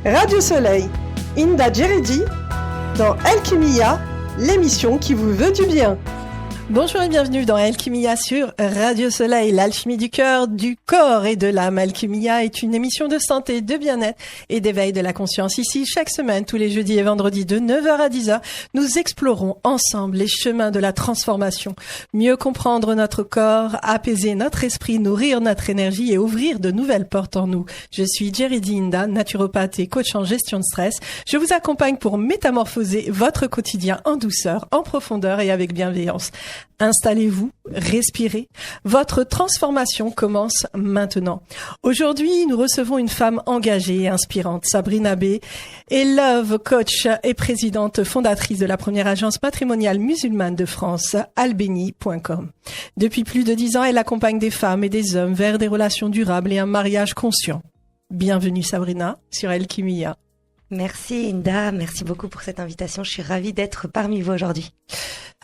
Radio Soleil, Inda Djeridi, dans Alchimia, l'émission qui vous veut du bien. Bonjour et bienvenue dans Alchimia sur Radio Soleil, l'alchimie du cœur, du corps et de l'âme. Alchimia est une émission de santé, de bien-être et d'éveil de la conscience. Ici, chaque semaine, tous les jeudis et vendredis de 9h à 10h, nous explorons ensemble les chemins de la transformation. Mieux comprendre notre corps, apaiser notre esprit, nourrir notre énergie et ouvrir de nouvelles portes en nous. Je suis Djeridi Inda, naturopathe et coach en gestion de stress. Je vous accompagne pour métamorphoser votre quotidien en douceur, en profondeur et avec bienveillance. Installez-vous, respirez. Votre transformation commence maintenant. Aujourd'hui, nous recevons une femme engagée et inspirante, Sabrina B. est love coach et présidente fondatrice de la première agence matrimoniale musulmane de France, albeni.com. Depuis plus de 10 ans, elle accompagne des femmes et des hommes vers des relations durables et un mariage conscient. Bienvenue Sabrina sur Alchimia. Merci Inda, merci beaucoup pour cette invitation. Je suis ravie d'être parmi vous aujourd'hui.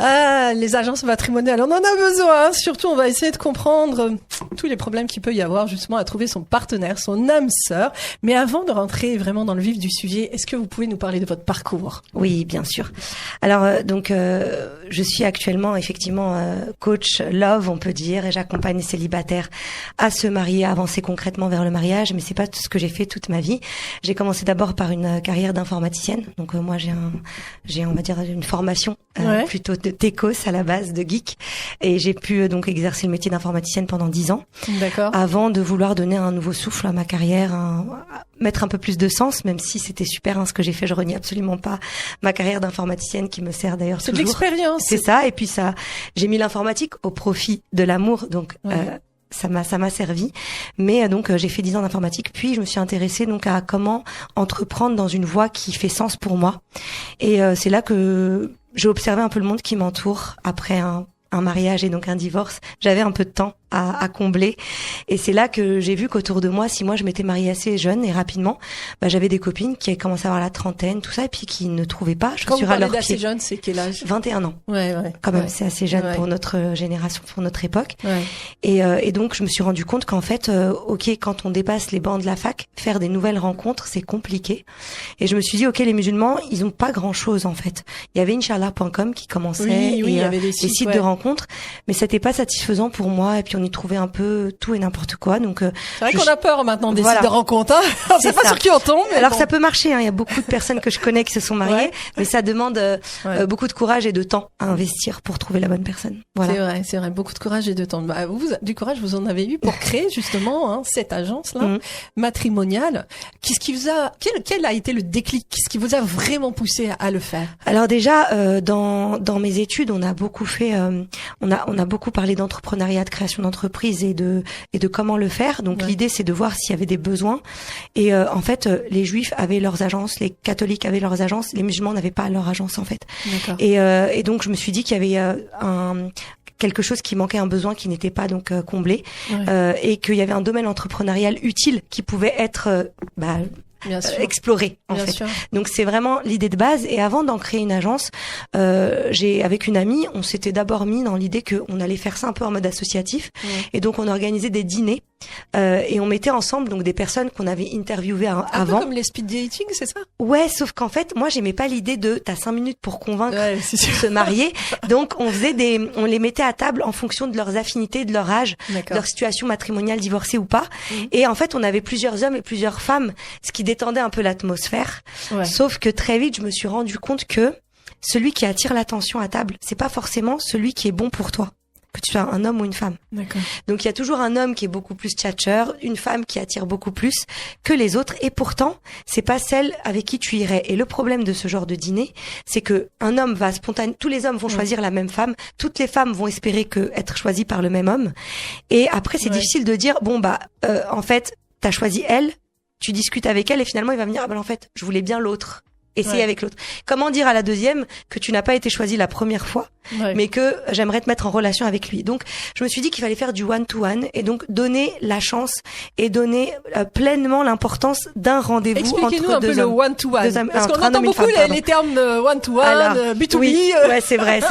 Ah, les agences matrimoniales, on en a besoin. Surtout, on va essayer de comprendre tous les problèmes qu'il peut y avoir justement à trouver son partenaire, son âme sœur. Mais avant de rentrer vraiment dans le vif du sujet, est-ce que vous pouvez nous parler de votre parcours ? Oui, bien sûr. Alors, je suis actuellement effectivement coach love, on peut dire, et j'accompagne les célibataires à se marier, à avancer concrètement vers le mariage. Mais c'est pas tout ce que j'ai fait toute ma vie. J'ai commencé d'abord par une carrière d'informaticienne. Donc moi, j'ai on va dire une formation plutôt de techos à la base, de geek, et j'ai pu donc exercer le métier d'informaticienne pendant 10 ans. D'accord. Avant de vouloir donner un nouveau souffle à ma carrière, mettre un peu plus de sens, même si c'était super ce que j'ai fait, je renie absolument pas ma carrière d'informaticienne qui me sert d'ailleurs toujours. C'est de l'expérience. C'est ça, et puis ça, j'ai mis l'informatique au profit de l'amour, donc ça m'a servi. Mais donc j'ai fait 10 ans d'informatique, puis je me suis intéressée donc à comment entreprendre dans une voie qui fait sens pour moi. Et c'est là que j'ai observé un peu le monde qui m'entoure après un mariage et donc un divorce. J'avais un peu de temps à combler, et c'est là que j'ai vu qu'autour de moi, si moi je m'étais mariée assez jeune et rapidement, j'avais des copines qui avaient commencé à avoir la trentaine, tout ça, et puis qui ne trouvaient pas chaussures à leurs pieds. Assez jeune, c'est quel âge ? 21 ans. Ouais. Quand même, c'est assez jeune pour notre génération, pour notre époque. Ouais. Et donc je me suis rendu compte qu'en fait, quand on dépasse les bancs de la fac, faire des nouvelles rencontres, c'est compliqué. Et je me suis dit, les musulmans, ils ont pas grand chose en fait. Il y avait Inch'Allah.com qui commençait, il y avait des sites de rencontres, mais c'était pas satisfaisant pour moi, et puis on y trouvait un peu tout et n'importe quoi. Donc c'est vrai qu'on a peur maintenant des sites de rencontres. On sait pas sur qui on tombe. Alors ça peut marcher, il y a beaucoup de personnes que je connais qui se sont mariées, mais ça demande beaucoup de courage et de temps à investir pour trouver la bonne personne. Voilà. C'est vrai, beaucoup de courage et de temps. Du courage, vous en avez eu pour créer justement cette agence-là matrimoniale. Quel a été le déclic ? Qu'est-ce qui vous a vraiment poussé à le faire ? Alors déjà, dans mes études, on a beaucoup fait, on a beaucoup parlé d'entrepreneuriat, de création d'entreprise et de comment le faire. Donc l'idée, c'est de voir s'il y avait des besoins. Et en fait, les juifs avaient leurs agences, les catholiques avaient leurs agences, les musulmans n'avaient pas leur agence en fait. D'accord. Et donc je me suis dit qu'il y avait quelque chose qui manquait, un besoin qui n'était pas donc comblé, et qu'il y avait un domaine entrepreneurial utile qui pouvait être explorer en fait. Sûr. Donc c'est vraiment l'idée de base. Et avant d'en créer une agence, avec une amie, on s'était d'abord mis dans l'idée qu'on allait faire ça un peu en mode associatif. Et donc on organisait des dîners et on mettait ensemble donc des personnes qu'on avait interviewées avant. Un peu comme les speed dating, c'est ça ? Ouais, sauf qu'en fait, moi j'aimais pas l'idée de t'as 5 minutes pour convaincre de se marier. Donc on les mettait à table en fonction de leurs affinités, de leur âge, de leur situation matrimoniale, divorcée ou pas. Et en fait, on avait plusieurs hommes et plusieurs femmes, ce qui détendait un peu l'atmosphère. Sauf que très vite, je me suis rendu compte que celui qui attire l'attention à table, c'est pas forcément celui qui est bon pour toi, que tu sois un homme ou une femme. D'accord. Donc il y a toujours un homme qui est beaucoup plus tchatcheur, une femme qui attire beaucoup plus que les autres, et pourtant c'est pas celle avec qui tu irais. Et le problème de ce genre de dîner, c'est que un homme va tous les hommes vont choisir la même femme, toutes les femmes vont espérer être choisies par le même homme, et après c'est difficile de dire en fait t'as choisi elle, tu discutes avec elle et finalement il va me dire en fait je voulais bien l'autre. essayer avec l'autre. Comment dire à la deuxième que tu n'as pas été choisi la première fois, mais que j'aimerais te mettre en relation avec lui. Donc, je me suis dit qu'il fallait faire du one-to-one et donc donner la chance et donner pleinement l'importance d'un rendez-vous entre deux hommes. Expliquez-nous un peu le one-to-one. Parce qu'on entend beaucoup les termes one-to-one, B2B. Oui, c'est vrai.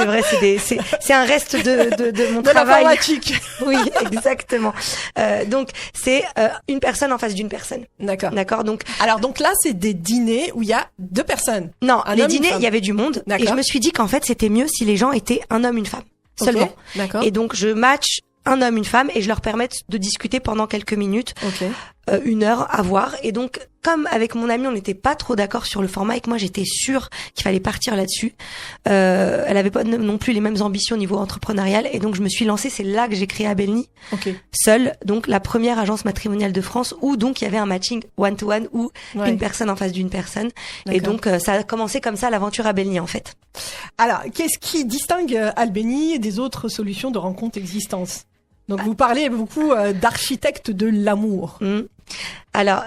C'est un reste de mon travail. L'informatique. Oui, exactement. Donc, c'est une personne en face d'une personne. D'accord. Donc là, c'est des dîners où il y a deux personnes. Non, les dîners, il y avait du monde. Et je me suis dit qu'en fait, c'était mieux si les gens étaient un homme, une femme. Seulement. D'accord. Et donc, je match un homme, une femme et je leur permets de discuter pendant quelques minutes. 1 heure à voir. Et donc, comme avec mon amie, on n'était pas trop d'accord sur le format et que moi, j'étais sûre qu'il fallait partir là-dessus. Elle avait pas non plus les mêmes ambitions au niveau entrepreneurial. Et donc, je me suis lancée. C'est là que j'ai créé Abelny. Seule. Donc, la première agence matrimoniale de France où donc, il y avait un matching one-to-one où une personne en face d'une personne. Et donc, ça a commencé comme ça, l'aventure Abelny, en fait. Alors, qu'est-ce qui distingue Abelny des autres solutions de rencontres existantes? Donc, vous parlez beaucoup d'architecte de l'amour. Alors,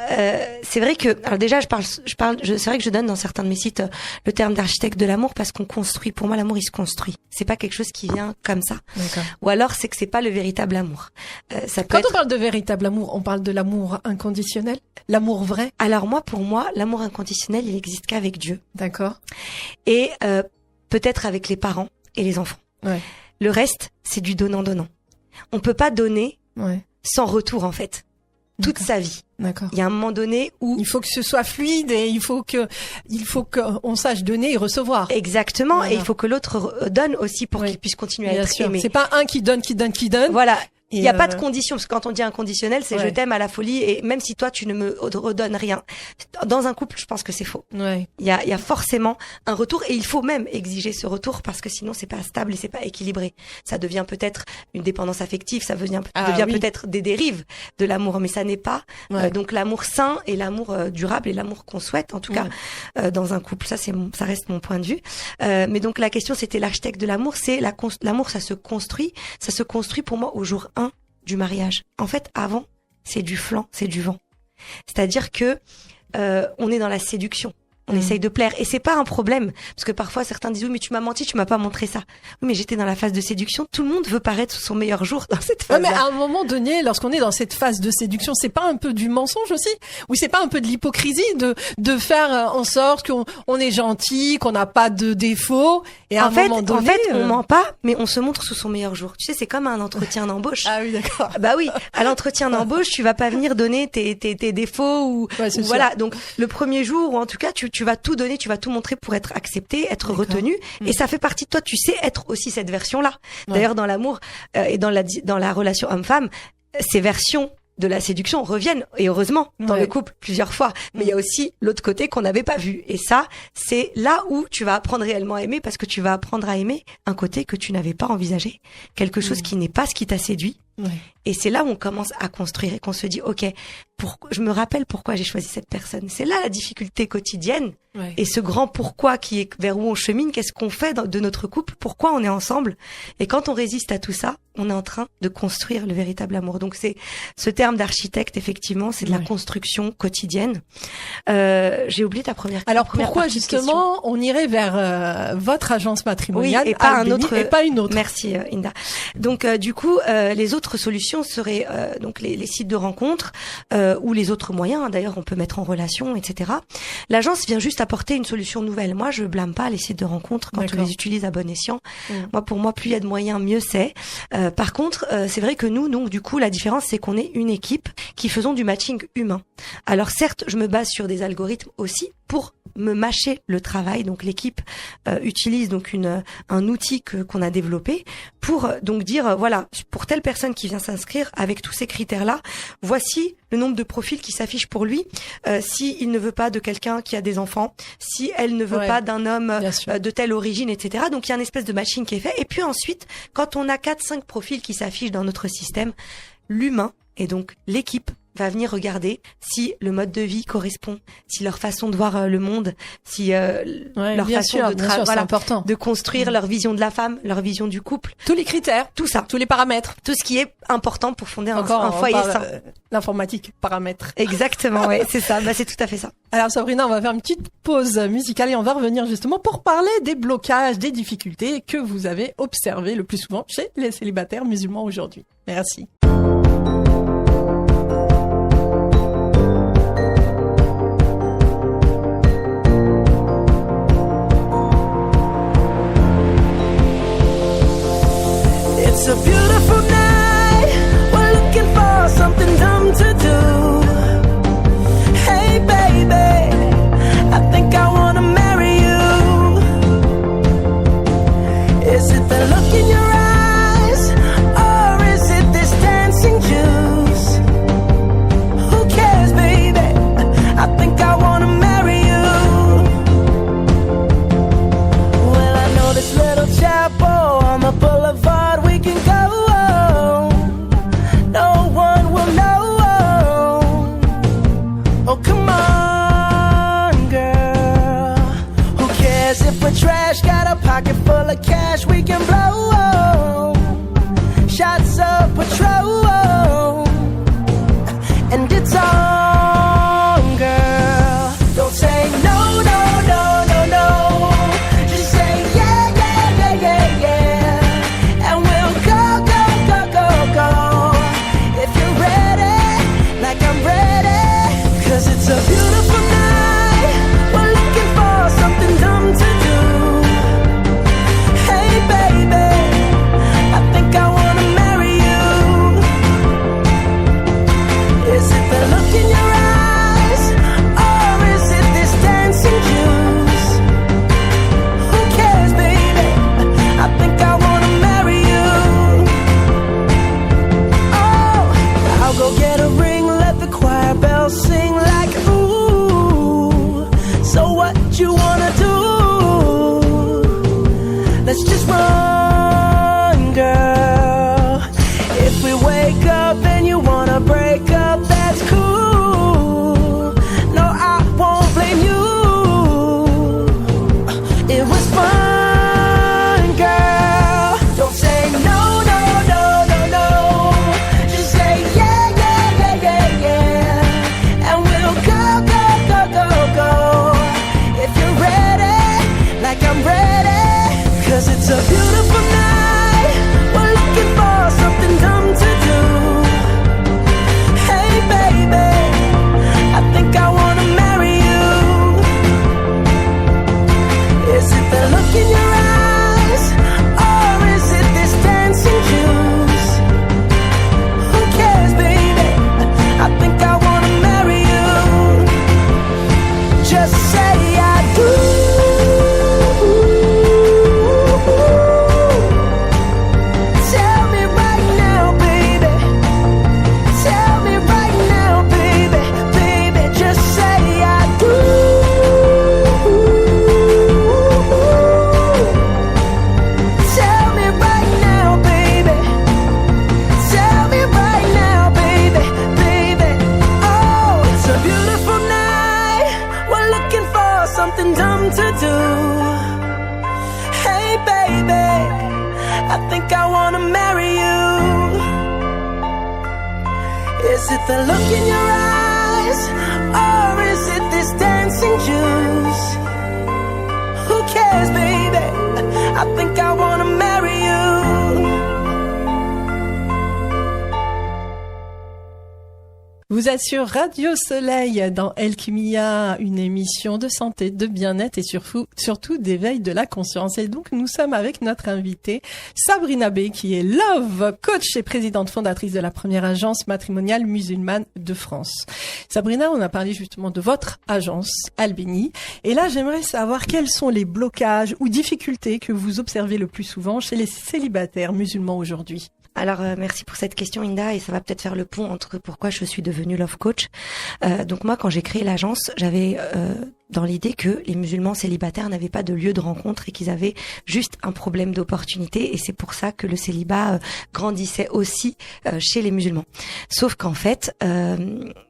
c'est vrai que, alors déjà, c'est vrai que je donne dans certains de mes sites le terme d'architecte de l'amour parce qu'on construit. Pour moi, l'amour, il se construit. C'est pas quelque chose qui vient comme ça. Ou alors, c'est que c'est pas le véritable amour. Quand on parle de véritable amour, on parle de l'amour inconditionnel, l'amour vrai. Alors pour moi, l'amour inconditionnel, il existe qu'avec Dieu. D'accord. Et peut-être avec les parents et les enfants. Le reste, c'est du donnant-donnant. On peut pas donner sans retour, en fait. Toute sa vie. D'accord. Il y a un moment donné où il faut que ce soit fluide et il faut qu'on sache donner et recevoir. Exactement. Voilà. Et il faut que l'autre donne aussi pour qu'il puisse continuer à être aimé. C'est pas un qui donne. Voilà. Il n'y a pas de condition, parce que quand on dit inconditionnel, c'est je t'aime à la folie, et même si toi tu ne me redonnes rien. Dans un couple, je pense que c'est faux. Il y a forcément un retour, et il faut même exiger ce retour, parce que sinon c'est pas stable et c'est pas équilibré. Ça devient peut-être une dépendance affective, ça devient peut-être des dérives de l'amour, mais ça n'est pas. Donc l'amour sain et l'amour durable et l'amour qu'on souhaite, en tout cas, dans un couple. Ça reste mon point de vue. Mais donc la question, c'était l'architecte de l'amour, c'est l'amour, ça se construit pour moi au jour 1 du mariage. En fait, avant, c'est du flanc, c'est du vent. C'est-à-dire que on est dans la séduction. On essaye de plaire. Et c'est pas un problème. Parce que parfois, certains disent, oui, mais tu m'as menti, tu m'as pas montré ça. Oui, mais j'étais dans la phase de séduction. Tout le monde veut paraître sous son meilleur jour dans cette phase-là. Mais à un moment donné, lorsqu'on est dans cette phase de séduction, c'est pas un peu du mensonge aussi? Ou c'est pas un peu de l'hypocrisie de faire en sorte qu'on est gentil, qu'on n'a pas de défauts? Et à un moment donné. En fait, on ment pas, mais on se montre sous son meilleur jour. Tu sais, c'est comme un entretien d'embauche. Ah oui, d'accord. Bah oui. À l'entretien d'embauche, tu vas pas venir donner tes défauts ou voilà. Donc, le premier jour, ou en tout cas, tu vas tout donner, tu vas tout montrer pour être accepté, être retenu. Et ça fait partie de toi. Tu sais être aussi cette version-là. D'ailleurs, dans l'amour et dans la relation homme-femme, ces versions de la séduction reviennent, et heureusement, dans le couple plusieurs fois. Mais il y a aussi l'autre côté qu'on n'avait pas vu. Et ça, c'est là où tu vas apprendre réellement à aimer, parce que tu vas apprendre à aimer un côté que tu n'avais pas envisagé. Quelque chose qui n'est pas ce qui t'a séduit. Et c'est là où on commence à construire et qu'on se dit, OK, je me rappelle pourquoi j'ai choisi cette personne. C'est là la difficulté quotidienne. Et ce grand pourquoi qui est vers où on chemine, qu'est-ce qu'on fait de notre couple, pourquoi on est ensemble. Et quand on résiste à tout ça, on est en train de construire le véritable amour. Donc c'est ce terme d'architecte, effectivement, c'est de la construction quotidienne. J'ai oublié ta première question. Alors pourquoi justement on irait vers votre agence matrimoniale et pas et pas une autre? Merci Inda. Donc du coup, les autres solutions seraient donc les sites de rencontres ou les autres moyens. D'ailleurs, on peut mettre en relation, etc. L'agence vient juste apporter une solution nouvelle. Moi, je blâme pas les sites de rencontres quand on les utilise à bon escient. Pour moi, plus il y a de moyens, mieux c'est. Par contre, c'est vrai que nous, donc du coup, la différence, c'est qu'on est une équipe qui faisons du matching humain. Alors certes, je me base sur des algorithmes aussi pour me mâcher le travail. Donc l'équipe utilise donc un outil qu'on a développé pour donc dire voilà, pour telle personne qui vient s'inscrire avec tous ces critères-là, voici le nombre de profils qui s'affichent pour lui. Si il ne veut pas de quelqu'un qui a des enfants, si elle ne veut pas d'un homme de telle origine, etc. Donc il y a une espèce de matching qui est fait. Et puis ensuite, quand on a 4-5 profils qui s'affichent dans notre système, l'humain et donc l'équipe va venir regarder si le mode de vie correspond, si leur façon de voir le monde, si leur façon de construire leur vision de la femme, leur vision du couple. Tous les critères, tout ça, tous les paramètres, tout ce qui est important pour fonder un foyer sain. L'informatique, paramètres. Exactement, ouais, c'est ça. C'est tout à fait ça. Alors Sabrina, on va faire une petite pause musicale et on va revenir justement pour parler des blocages, des difficultés que vous avez observées le plus souvent chez les célibataires musulmans aujourd'hui. Merci. It's a beautiful night. We're looking for something dumb to do. Hey baby, I think I wanna marry you. Is it the look in your eyes, or is it this dancing juice? Who cares, baby? I think I wanna marry you. Well, I know this little chapel on the boulevard. Trash, got a pocket full of cash we can blow. Shots of Patrol, and it's on, girl. Don't say no, no, no, no, no. Just say yeah, yeah, yeah, yeah, yeah. And we'll go, go, go, go, go. If you're ready, like I'm ready. 'Cause it's a beautiful night. We're looking for something dumb to do. Sing like ooh. So what you wanna do? Let's just run, girl. If we wake up and you wanna break up, that's cool. No, I won't blame you. It was fun, girl. Don't say no, no, no, no, no. Just say yeah, yeah, yeah, yeah, yeah. I'm ready, 'cause it's a beautiful night. We're looking for something dumb to do. Hey baby, I think I wanna marry you. Is it the look in your eyes, or is it this dancing juice? Who cares, baby? I think I wanna marry you. Just say I do. Is it the look in your eyes, or is it this dancing juice? Who cares, baby? I think I wanna marry you. Vous êtes sur Radio Soleil dans Alchimia, une émission de santé, de bien-être et surtout d'éveil de la conscience. Et donc, nous sommes avec notre invitée Sabrina B, qui est Love Coach et présidente fondatrice de la première agence matrimoniale musulmane de France. Sabrina, on a parlé justement de votre agence Albini. Et là, j'aimerais savoir quels sont les blocages ou difficultés que vous observez le plus souvent chez les célibataires musulmans aujourd'hui. Alors merci pour cette question Inda, et ça va peut-être faire le pont entre pourquoi je suis devenue Love Coach. Donc moi, quand j'ai créé l'agence, j'avais dans l'idée que les musulmans célibataires n'avaient pas de lieu de rencontre et qu'ils avaient juste un problème d'opportunité, et c'est pour ça que le célibat grandissait aussi chez les musulmans. Sauf qu'en fait,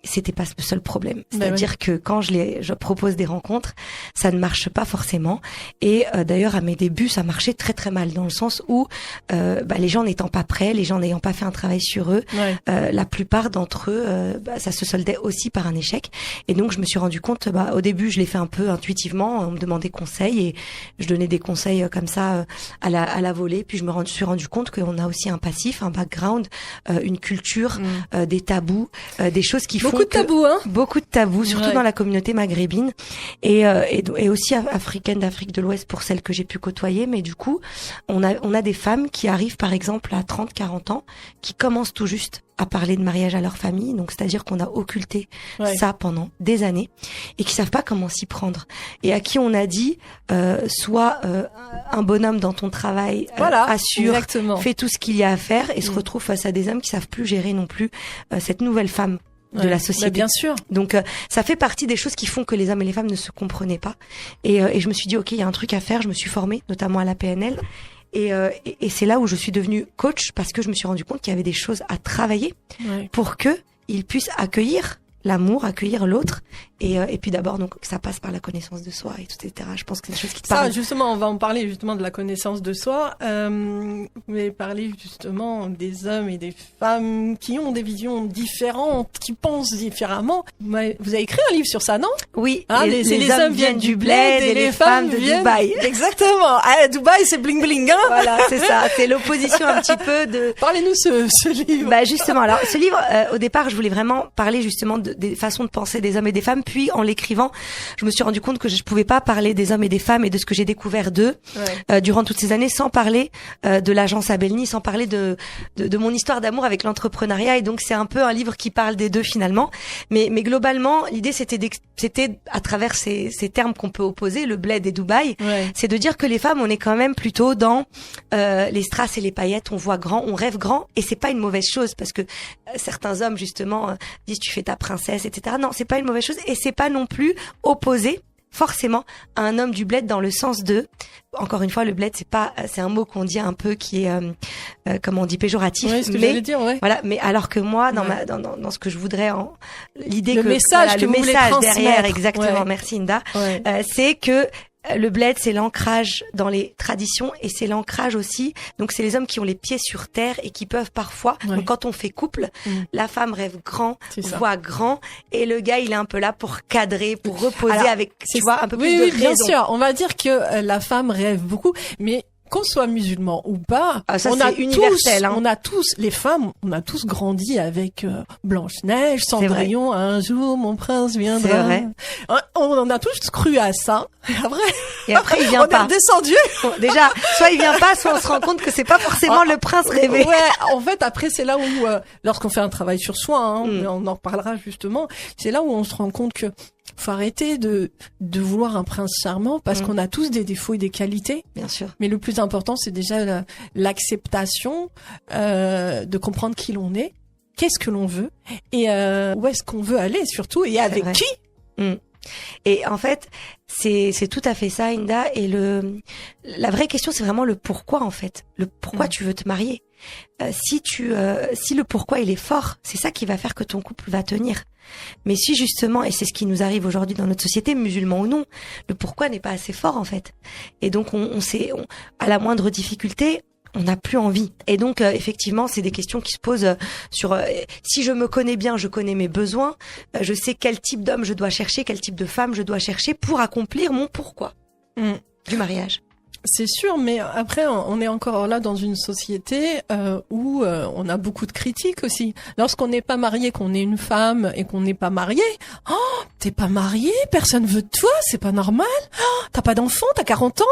c'était pas le seul problème. C'est-à-dire que quand je propose des rencontres, ça ne marche pas forcément. Et d'ailleurs, à mes débuts, ça marchait très très mal, dans le sens où les gens n'étant pas prêts, les gens n'ayant pas fait un travail sur eux, la plupart d'entre eux, ça se soldait aussi par un échec. Et donc, je me suis rendu compte, au début, je l'ai fait un peu intuitivement, on me demandait conseil et je donnais des conseils comme ça à la volée. Puis je me suis rendu compte qu'on a aussi un passif, un background, une culture, des tabous, des choses qui font beaucoup de tabous, beaucoup de tabous, surtout dans la communauté maghrébine et aussi africaine d'Afrique de l'Ouest pour celles que j'ai pu côtoyer. Mais du coup, on a des femmes qui arrivent par exemple à 30-40 ans, qui commencent tout juste à parler de mariage à leur famille, donc c'est-à-dire qu'on a occulté ça pendant des années et qui savent pas comment s'y prendre, et à qui on a dit sois un bonhomme dans ton travail, assure, fais tout ce qu'il y a à faire, et se retrouve face à des hommes qui savent plus gérer non plus cette nouvelle femme de la société. Bien sûr. Donc ça fait partie des choses qui font que les hommes et les femmes ne se comprenaient pas, et je me suis dit ok, il y a un truc à faire. Je me suis formée notamment à la PNL. Et c'est là où je suis devenue coach, parce que je me suis rendu compte qu'il y avait des choses à travailler pour que ils puissent accueillir l'amour, accueillir l'autre, et puis d'abord donc ça passe par la connaissance de soi et tout, etc. Je pense que c'est des choses qui te parlent. Ça justement, on va en parler justement de la connaissance de soi. Vous allez parler justement des hommes et des femmes qui ont des visions différentes, qui pensent différemment. Vous avez écrit un livre sur ça, non? Oui. Les hommes viennent du bled et les femmes de viennent Dubaï. Exactement. Dubaï, c'est bling bling, hein. Voilà, c'est ça. C'est l'opposition un petit peu de. Parlez-nous ce livre. Justement, alors ce livre, au départ, je voulais vraiment parler justement des façons de penser des hommes et des femmes. Puis en l'écrivant, je me suis rendu compte que je pouvais pas parler des hommes et des femmes et de ce que j'ai découvert d'eux durant toutes ces années sans parler de l'agence Abelny, sans parler de mon histoire d'amour avec l'entrepreneuriat. Et donc c'est un peu un livre qui parle des deux finalement. Mais globalement, l'idée c'était à travers ces termes qu'on peut opposer, le bled et Dubaï, c'est de dire que les femmes, on est quand même plutôt dans les strass et les paillettes. On voit grand, on rêve grand, et c'est pas une mauvaise chose, parce que certains hommes justement disent tu fais ta princesse, etc. Non, c'est pas une mauvaise chose, et c'est pas non plus opposé forcément à un homme du bled, dans le sens de, encore une fois, le bled c'est un mot qu'on dit un peu qui est comment on dit, péjoratif, ce que j'allais dire, voilà, mais alors que moi dans ce que je voudrais, l'idée le message derrière, exactement, merci Inda, c'est que le bled, c'est l'ancrage dans les traditions, et c'est l'ancrage aussi. Donc, c'est les hommes qui ont les pieds sur terre et qui peuvent parfois, donc quand on fait couple, la femme rêve grand, voit grand, et le gars, il est un peu là pour cadrer, pour reposer avec, tu vois, un peu plus de raison. Bien sûr. On va dire que la femme rêve beaucoup, mais qu'on soit musulman ou pas, on a universel, on a tous, les femmes, on a tous grandi avec Blanche-Neige, Cendrillon, un jour mon prince viendra. C'est vrai. On en a tous cru à ça. Et après il vient pas. On est descendu. Déjà, soit il vient pas, soit on se rend compte que c'est pas forcément le prince rêvé. En fait, après c'est là où, lorsqu'on fait un travail sur soi, on en reparlera justement, c'est là où on se rend compte que faut arrêter de vouloir un prince charmant, parce qu'on a tous des défauts et des qualités. Bien sûr. Mais le plus important, c'est déjà l'acceptation, de comprendre qui l'on est, qu'est-ce que l'on veut, et où est-ce qu'on veut aller surtout, et avec qui. Et en fait, c'est tout à fait ça, Inda. Et la vraie question, c'est vraiment le pourquoi, en fait. Le pourquoi tu veux te marier. Si le pourquoi il est fort, c'est ça qui va faire que ton couple va tenir. Mais si justement, et c'est ce qui nous arrive aujourd'hui dans notre société, musulman ou non, le pourquoi n'est pas assez fort, en fait. Et donc à la moindre difficulté, on n'a plus envie. Et donc effectivement, c'est des questions qui se posent sur si je me connais bien, je connais mes besoins, je sais quel type d'homme je dois chercher, quel type de femme je dois chercher pour accomplir mon pourquoi du mariage. C'est sûr, mais après, on est encore là dans une société où on a beaucoup de critiques aussi. Lorsqu'on n'est pas marié, qu'on est une femme et qu'on n'est pas marié, t'es pas marié, personne veut de toi, c'est pas normal. T'as pas d'enfant, t'as 40 ans.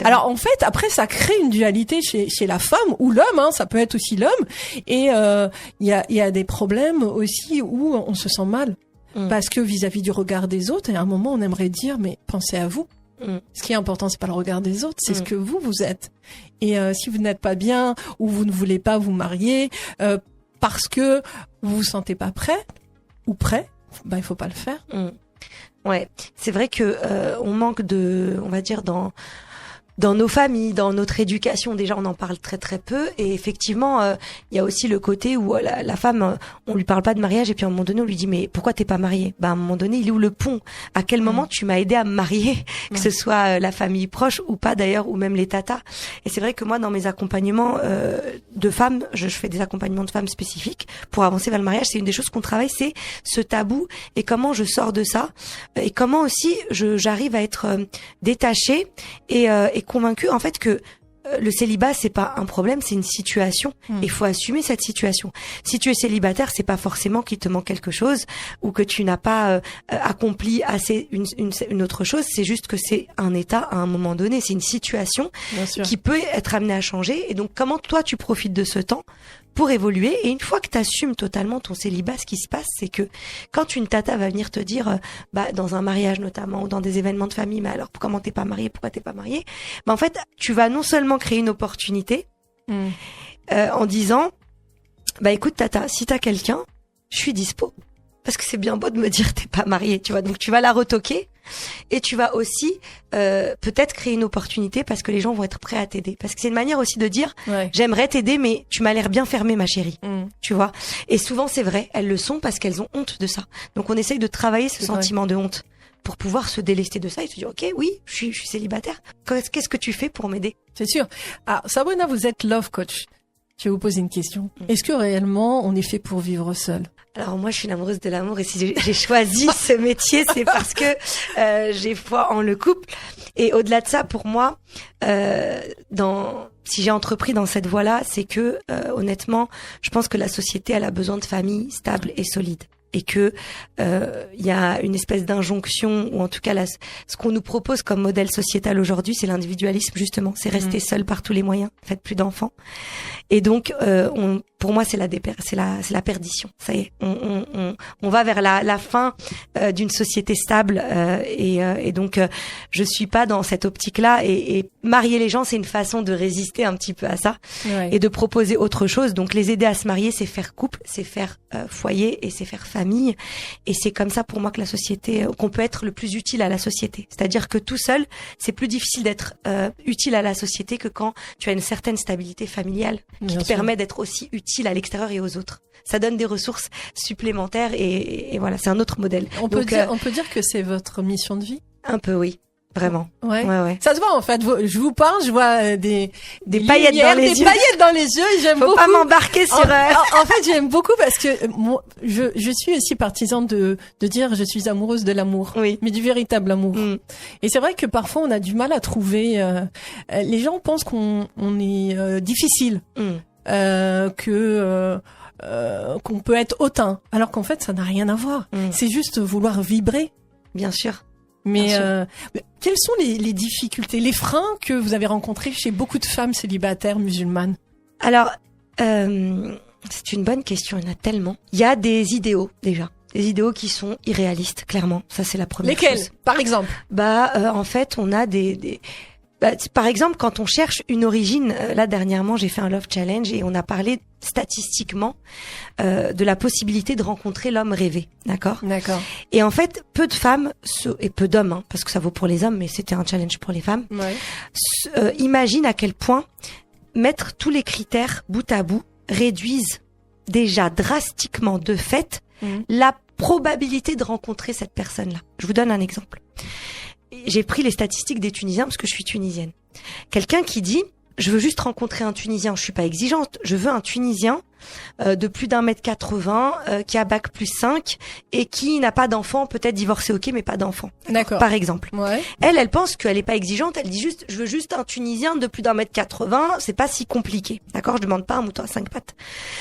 Alors en fait, après, ça crée une dualité chez la femme ou l'homme, ça peut être aussi l'homme. Et il y a des problèmes aussi où on se sent mal, parce que vis-à-vis du regard des autres, et à un moment, on aimerait dire, mais pensez à vous. Ce qui est important, c'est pas le regard des autres, c'est ce que vous êtes. Et si vous n'êtes pas bien, ou vous ne voulez pas vous marier parce que vous vous sentez pas prêt ou prêt, il faut pas le faire. Ouais, c'est vrai que on manque de, on va dire dans nos familles, dans notre éducation, déjà on en parle très très peu, et effectivement il y a aussi le côté où la femme, on lui parle pas de mariage, et puis à un moment donné on lui dit mais pourquoi t'es pas mariée? À un moment donné il est où le pont? À quel moment tu m'as aidé à me marier, que ce soit la famille proche ou pas d'ailleurs, ou même les tatas. Et c'est vrai que moi dans mes accompagnements de femmes, je fais des accompagnements de femmes spécifiques pour avancer vers le mariage. C'est une des choses qu'on travaille, c'est ce tabou et comment je sors de ça, et comment aussi j'arrive à être détachée et convaincue en fait que le célibat c'est pas un problème, c'est une situation. Il faut assumer cette situation. Si tu es célibataire, c'est pas forcément qu'il te manque quelque chose ou que tu n'as pas accompli assez une autre chose, c'est juste que c'est un état à un moment donné, c'est une situation qui peut être amenée à changer. Et donc comment toi tu profites de ce temps pour évoluer. Et une fois que tu assumes totalement ton célibat, ce qui se passe, c'est que quand une tata va venir te dire, dans un mariage notamment, ou dans des événements de famille, mais alors comment t'es pas mariée, pourquoi t'es pas mariée, en fait, tu vas non seulement créer une opportunité, en disant, écoute tata, si t'as quelqu'un, je suis dispo. Parce que c'est bien beau de me dire t'es pas mariée, tu vois. Donc tu vas la retoquer et tu vas aussi peut-être créer une opportunité parce que les gens vont être prêts à t'aider. Parce que c'est une manière aussi de dire j'aimerais t'aider mais tu m'as l'air bien fermée ma chérie, tu vois. Et souvent c'est vrai, elles le sont parce qu'elles ont honte de ça. Donc on essaye de travailler ce sentiment de honte pour pouvoir se délester de ça et se dire ok oui je suis célibataire. Qu'est-ce que tu fais pour m'aider? C'est sûr. Ah Sabrina, vous êtes love coach. Je vais vous poser une question. Est-ce que réellement on est fait pour vivre seul? Alors moi je suis une amoureuse de l'amour et si j'ai choisi ce métier c'est parce que j'ai foi en le couple. Et au-delà de ça, pour moi, si j'ai entrepris dans cette voie-là, c'est que honnêtement, je pense que la société elle a besoin de familles stables et solides. Et que y a une espèce d'injonction, ou en tout cas ce qu'on nous propose comme modèle sociétal aujourd'hui, c'est l'individualisme justement, c'est rester seul par tous les moyens, faites plus d'enfants. Et donc pour moi c'est la perdition. Ça y est, on va vers la fin d'une société stable et donc je suis pas dans cette optique-là et marier les gens c'est une façon de résister un petit peu à ça et de proposer autre chose. Donc les aider à se marier, c'est faire couple, c'est faire foyer et c'est faire famille. Et c'est comme ça pour moi que la société, qu'on peut être le plus utile à la société. C'est-à-dire que tout seul, c'est plus difficile d'être utile à la société que quand tu as une certaine stabilité familiale qui te permet d'être aussi utile à l'extérieur et aux autres. Ça donne des ressources supplémentaires et voilà, c'est un autre modèle. On peut dire que c'est votre mission de vie? Un peu, oui. Vraiment. Ouais. Ça se voit, en fait. Je vous parle, je vois des paillettes dans les yeux. Des paillettes dans les yeux. J'aime beaucoup. Faut pas m'embarquer sur en fait, j'aime beaucoup parce que moi, je suis aussi partisan de dire je suis amoureuse de l'amour. Oui. Mais du véritable amour. Et c'est vrai que parfois on a du mal à trouver, les gens pensent qu'on est difficile. Qu'on peut être hautain. Alors qu'en fait, ça n'a rien à voir. C'est juste vouloir vibrer. Bien sûr. Mais quelles sont les difficultés, les freins que vous avez rencontrés chez beaucoup de femmes célibataires musulmanes? Alors, c'est une bonne question, il y en a tellement. Il y a des idéaux, déjà. Des idéaux qui sont irréalistes, clairement. Ça, c'est la première chose. Lesquels, par exemple? En fait, on a par exemple, quand on cherche une origine, là, dernièrement, j'ai fait un Love Challenge et on a parlé statistiquement de la possibilité de rencontrer l'homme rêvé, d'accord. Et en fait, peu de femmes et peu d'hommes, parce que ça vaut pour les hommes, mais c'était un challenge pour les femmes. Imaginent à quel point mettre tous les critères bout à bout réduisent déjà drastiquement de fait la probabilité de rencontrer cette personne-là. Je vous donne un exemple. J'ai pris les statistiques des Tunisiens parce que je suis tunisienne. Quelqu'un qui dit je veux juste rencontrer un Tunisien, je suis pas exigeante, je veux un Tunisien de plus d'1m80 qui a bac+5 et qui n'a pas d'enfant, peut-être divorcé ok mais pas d'enfant. D'accord. Par exemple. Elle pense qu'elle est pas exigeante, elle dit juste je veux juste un Tunisien de plus d'1m80, c'est pas si compliqué. D'accord, je demande pas un mouton à 5 pattes.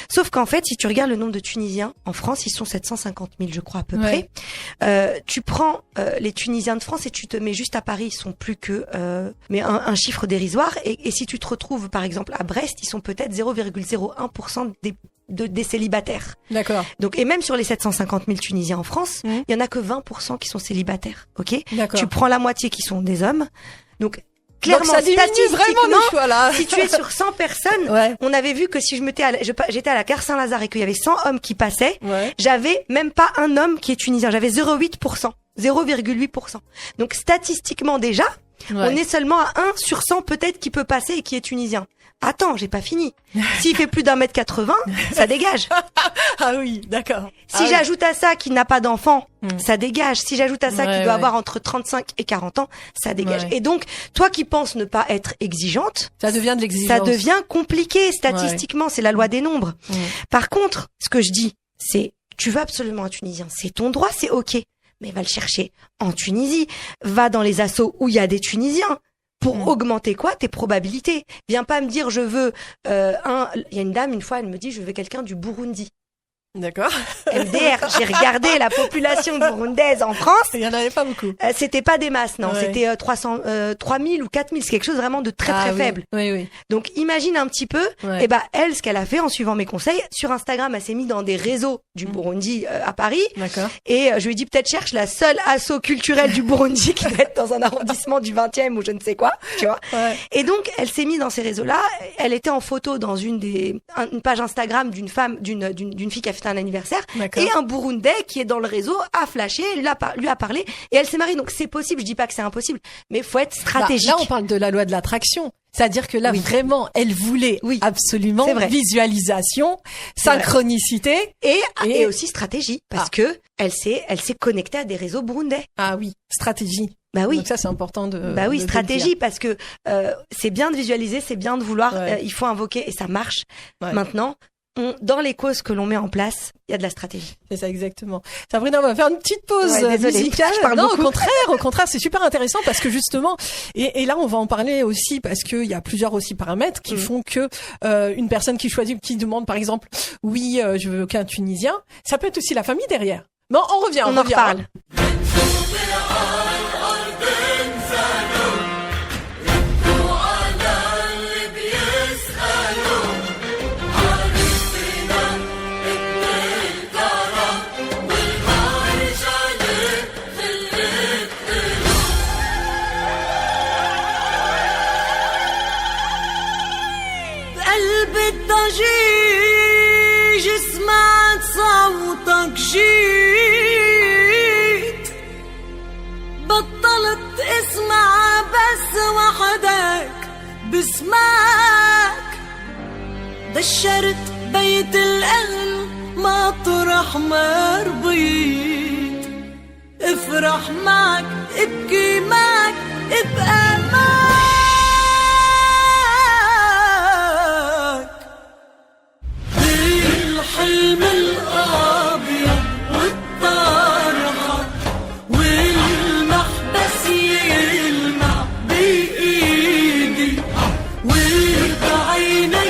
Sauf qu'en fait, si tu regardes le nombre de Tunisiens en France, ils sont 750 000 je crois à peu près. Tu prends les Tunisiens de France et tu te mets juste à Paris, ils sont plus que mais un chiffre dérisoire et si tu te retrouves par exemple à Brest, ils sont peut-être 0,01% des célibataires. D'accord. Donc, et même sur les 750 000 Tunisiens en France, il y en a que 20% qui sont célibataires. Ok. D'accord. Tu prends la moitié qui sont des hommes. Donc, clairement, ça diminue vraiment le choix, là. Si tu es sur 100 personnes, on avait vu que si j'étais à la gare Saint-Lazare et qu'il y avait 100 hommes qui passaient, j'avais même pas un homme qui est tunisien. J'avais 0,8%. 0,8%. Donc statistiquement déjà, on est seulement à 1 sur 100 peut-être qui peut passer et qui est tunisien. Attends, j'ai pas fini. S'il fait plus d'1m80, ça dégage. Ah oui, d'accord. Si j'ajoute à ça qu'il n'a pas d'enfant, ça dégage. Si j'ajoute à ça qu'il doit avoir entre 35 et 40 ans, ça dégage. Et donc, toi qui penses ne pas être exigeante, ça devient de l'exigence. Ça devient compliqué statistiquement, c'est la loi des nombres. Par contre, ce que je dis, c'est tu veux absolument un Tunisien, c'est ton droit, c'est OK. Mais va le chercher en Tunisie, va dans les assos où il y a des Tunisiens. Pour augmenter quoi? Tes probabilités. Viens pas me dire je veux il y a une dame une fois, elle me dit je veux quelqu'un du Burundi. D'accord. MDR, j'ai regardé la population burundaise en France. Il y en avait pas beaucoup. C'était pas des masses, non. C'était 3000 ou 4000. C'est quelque chose vraiment de très faible. Oui. Donc, imagine un petit peu. Et elle, ce qu'elle a fait en suivant mes conseils, sur Instagram, elle s'est mise dans des réseaux du Burundi à Paris. D'accord. Et je lui ai dit peut-être cherche la seule asso culturelle du Burundi qui doit être dans un arrondissement du 20e ou je ne sais quoi, tu vois. Et donc, elle s'est mise dans ces réseaux-là. Elle était en photo dans une page Instagram d'une fille qui a fait un anniversaire. Et un Burundais qui est dans le réseau a flashé, lui a parlé et elle s'est mariée. Donc c'est possible, je dis pas que c'est impossible, mais faut être stratégique. Là on parle de la loi de l'attraction. C'est-à-dire que là vraiment elle voulait absolument visualisation, synchronicité et aussi stratégie parce que elle s'est connectée à des réseaux burundais. Ah oui, stratégie. Bah oui. Donc ça c'est important de stratégie parce que c'est bien de visualiser, c'est bien de vouloir, il faut invoquer et ça marche. Maintenant, dans les causes que l'on met en place, il y a de la stratégie. C'est ça, exactement. Sabrina, on va faire une petite pause musicale. Je parle beaucoup. Au contraire, c'est super intéressant parce que justement, et là, on va en parler aussi parce qu'il y a plusieurs aussi paramètres qui font que une personne qui demande, par exemple, oui, je veux qu'un Tunisien, ça peut être aussi la famille derrière. Bon, on revient. On en reparle. ضجيج سمعت صوتك جيت بطلت اسمع بس وحدك بسمعك دشرت بيت الأهل مطرح ما ربيت افرح معك ابكي معك ابقى معك الحلم الأبيض والطرحة والمحبس يلمع بإيدي وبعيني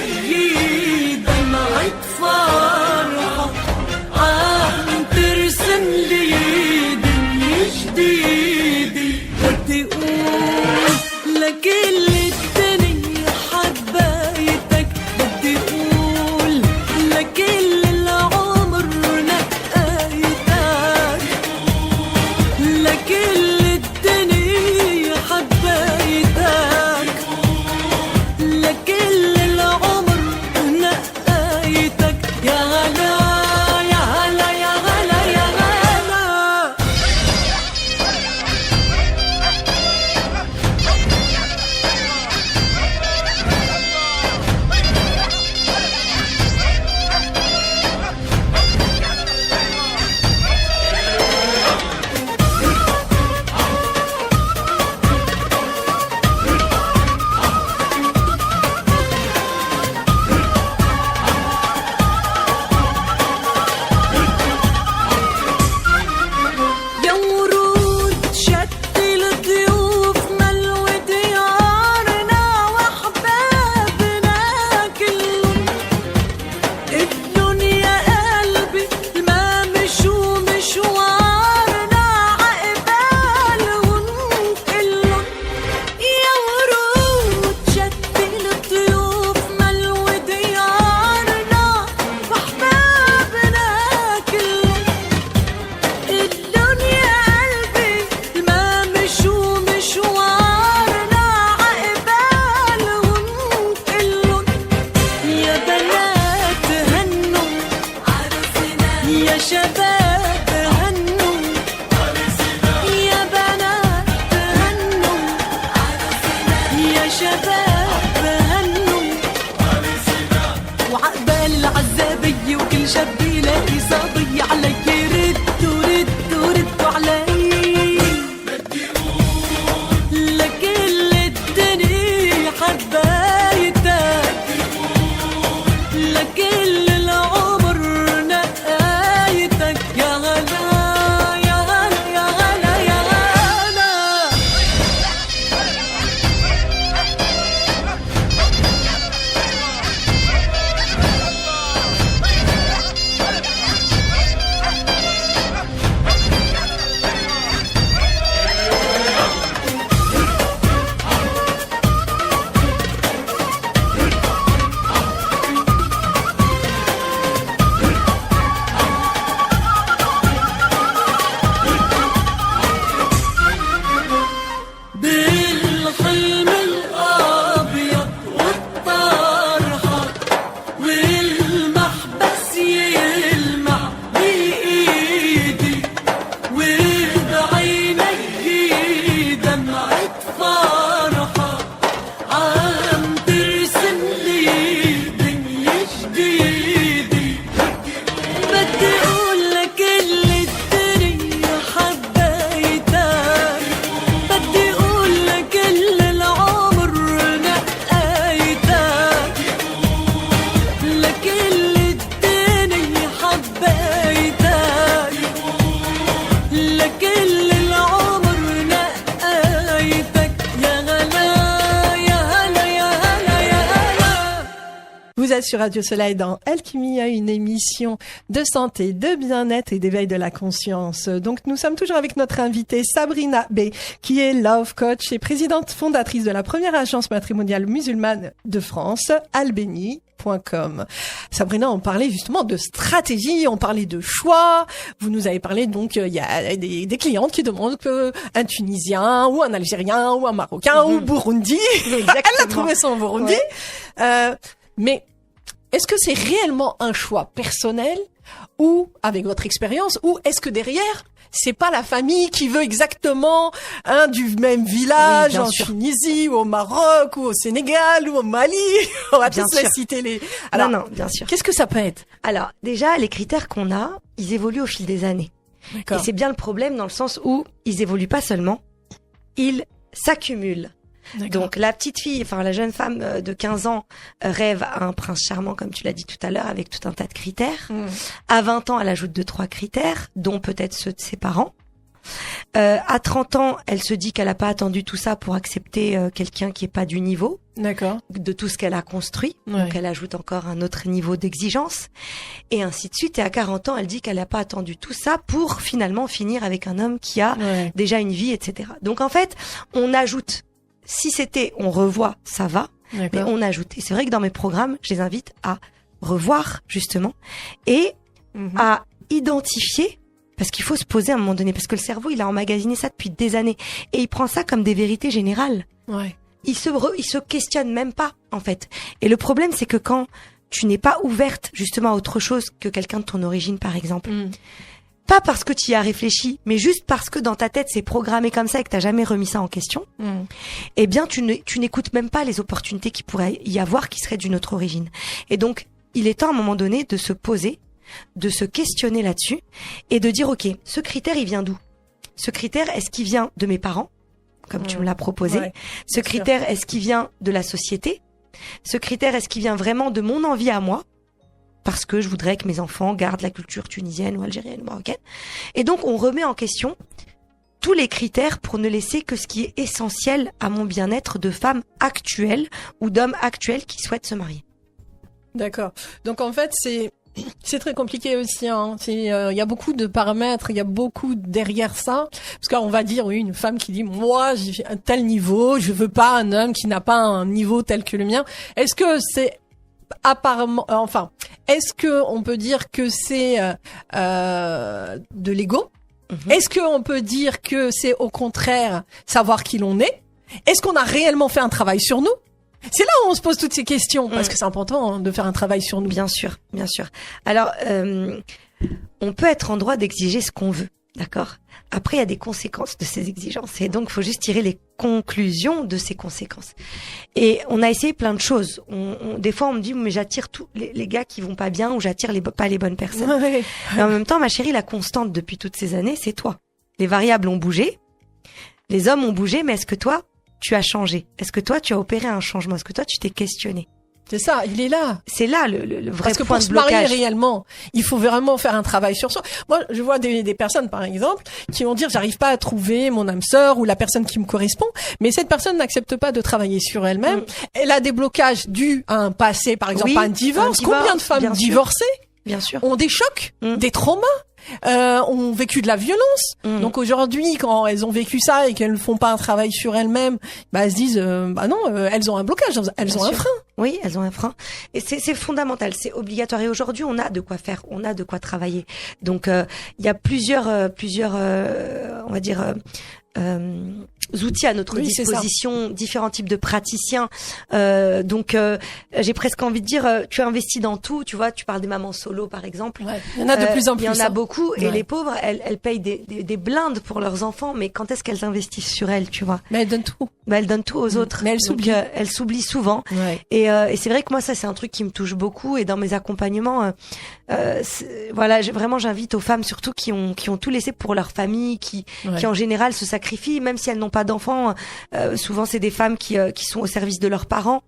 دمعة فرحة عم ترسم لي دنيا جديدة بدي أقول لكل الدنيا حبايتك بدي أقول لكل العمر نقايتك لكل الدنيا حبايتك لكل العمر نقايتك يا هلا يا هلا يا هلا يا هلا êtes sur Radio Soleil dans Alchimia, une émission de santé, de bien-être et d'éveil de la conscience. Donc, nous sommes toujours avec notre invitée Sabrina B, qui est Love Coach et présidente fondatrice de la première agence matrimoniale musulmane de France, Albéni.com. Sabrina, on parlait justement de stratégie, on parlait de choix. Vous nous avez parlé, donc, il y a des clientes qui demandent un Tunisien ou un Algérien ou un Marocain ou Burundi. Elle a trouvé son Burundi. Ouais. Mais est-ce que c'est réellement un choix personnel ou avec votre expérience, ou est-ce que derrière c'est pas la famille qui veut exactement du même village en Tunisie ou au Maroc ou au Sénégal ou au Mali? On va tous les citer les. Alors, non, bien sûr. Qu'est-ce que ça peut être? Alors déjà, les critères qu'on a, ils évoluent au fil des années. D'accord. Et c'est bien le problème dans le sens où ils évoluent pas seulement, ils s'accumulent. D'accord. Donc la petite fille, enfin la jeune femme de 15 ans rêve à un prince charmant, comme tu l'as dit tout à l'heure, avec tout un tas de critères. À 20 ans, elle ajoute 2-3 critères, dont peut-être ceux de ses parents. À 30 ans, elle se dit qu'elle n'a pas attendu tout ça pour accepter quelqu'un qui est pas du niveau. D'accord. De tout ce qu'elle a construit. Ouais. Donc elle ajoute encore un autre niveau d'exigence. Et ainsi de suite. Et à 40 ans, elle dit qu'elle n'a pas attendu tout ça pour finalement finir avec un homme qui a déjà une vie, etc. Donc en fait, on ajoute. Si c'était on revoit, ça va, mais on ajoute. Et c'est vrai que dans mes programmes, je les invite à revoir, justement, et à identifier, parce qu'il faut se poser à un moment donné, parce que le cerveau, il a emmagasiné ça depuis des années, et il prend ça comme des vérités générales. Ouais. Il se questionne même pas, en fait. Et le problème, c'est que quand tu n'es pas ouverte, justement, à autre chose que quelqu'un de ton origine, par exemple, pas parce que tu y as réfléchi, mais juste parce que dans ta tête c'est programmé comme ça et que t'as jamais remis ça en question, eh bien tu n'écoutes même pas les opportunités qui pourraient y avoir qui seraient d'une autre origine. Et donc, il est temps à un moment donné de se poser, de se questionner là-dessus et de dire ok, ce critère il vient d'où? Ce critère, est-ce qu'il vient de mes parents, comme tu me l'as proposé? Ce critère, est-ce qu'il vient de la société? Ce critère, est-ce qu'il vient vraiment de mon envie à moi? Parce que je voudrais que mes enfants gardent la culture tunisienne ou algérienne ou marocaine. Et donc, on remet en question tous les critères pour ne laisser que ce qui est essentiel à mon bien-être de femme actuelle ou d'homme actuel qui souhaite se marier. D'accord. Donc, en fait, c'est très compliqué aussi, hein. Il y a beaucoup de paramètres, il y a beaucoup derrière ça. Parce qu'on va dire, oui, une femme qui dit, moi, j'ai un tel niveau, je veux pas un homme qui n'a pas un niveau tel que le mien. Est-ce que c'est apparemment, est-ce que on peut dire que c'est de l'ego? Est-ce que on peut dire que c'est au contraire savoir qui l'on est? Est-ce qu'on a réellement fait un travail sur nous? C'est là où on se pose toutes ces questions, parce que c'est important de faire un travail sur nous. Bien sûr, bien sûr. Alors, on peut être en droit d'exiger ce qu'on veut, d'accord? Après, il y a des conséquences de ces exigences, et donc il faut juste tirer les conclusions de ces conséquences. Et on a essayé plein de choses. Des fois, on me dit, mais j'attire tous les gars qui vont pas bien, ou j'attire pas les bonnes personnes. Ouais. Mais en même temps, ma chérie, la constante depuis toutes ces années, c'est toi. Les variables ont bougé, les hommes ont bougé, mais est-ce que toi, tu as changé? Est-ce que toi, tu as opéré un changement? Est-ce que toi, tu t'es questionné? C'est ça, il est là. C'est là le vrai Parce que point pour de blocage. se marier réellement, il faut vraiment faire un travail sur soi. Moi, je vois des personnes, par exemple, qui vont dire j'arrive pas à trouver mon âme sœur ou la personne qui me correspond, mais cette personne n'accepte pas de travailler sur elle-même. Elle a des blocages dus à un passé, par exemple, à un divorce. Combien de femmes divorcées ont des chocs, des traumas? Ont vécu de la violence. Donc aujourd'hui, quand elles ont vécu ça et qu'elles ne font pas un travail sur elles-mêmes, elles se disent elles ont un blocage, elles ont un frein. Oui, elles ont un frein. Et c'est fondamental, c'est obligatoire. Et aujourd'hui, on a de quoi faire, on a de quoi travailler. Donc il y a plusieurs on va dire outils à notre disposition, différents types de praticiens. Donc j'ai presque envie de dire, tu investis dans tout. Tu vois, tu parles des mamans solo par exemple. Ouais, il y en a de plus en plus. Il y en a beaucoup, et les pauvres, elles payent des blindes pour leurs enfants, mais quand est-ce qu'elles investissent sur elles, tu vois? Mais elles donnent tout. Elles donnent tout aux autres. Mais elles s'oublient. Donc, elles s'oublient souvent. Ouais. Et c'est vrai que moi, ça, c'est un truc qui me touche beaucoup. Et dans mes accompagnements, voilà, vraiment, j'invite aux femmes surtout qui ont tout laissé pour leur famille, qui en général se sacrifient, même si elles n'ont pas d'enfants. Souvent, c'est des femmes qui sont au service de leurs parents.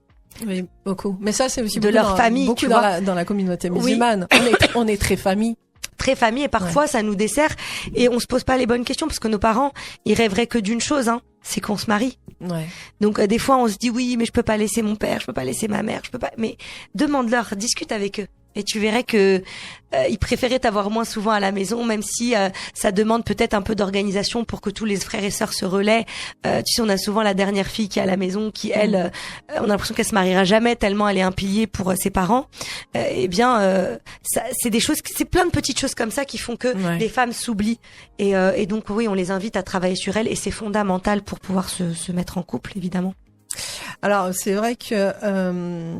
Oui, beaucoup. Mais ça, c'est aussi de leur famille, beaucoup dans la communauté musulmane. Oui. On est très famille. Très famille, et parfois ça nous dessert et on se pose pas les bonnes questions parce que nos parents, ils rêveraient que d'une chose, c'est qu'on se marie. Ouais. Donc des fois on se dit oui, mais je peux pas laisser mon père, je peux pas laisser ma mère, je peux pas. Mais demande-leur, discute avec eux. Et tu verrais que ils préféraient t'avoir moins souvent à la maison, même si ça demande peut-être un peu d'organisation pour que tous les frères et sœurs se relaient. Tu sais, on a souvent la dernière fille qui est à la maison, qui elle, on a l'impression qu'elle se mariera jamais tellement elle est un pilier pour ses parents. Eh bien, c'est des choses, c'est plein de petites choses comme ça qui font que les femmes s'oublient. Et donc oui, on les invite à travailler sur elles et c'est fondamental pour pouvoir se mettre en couple, évidemment. Alors, c'est vrai que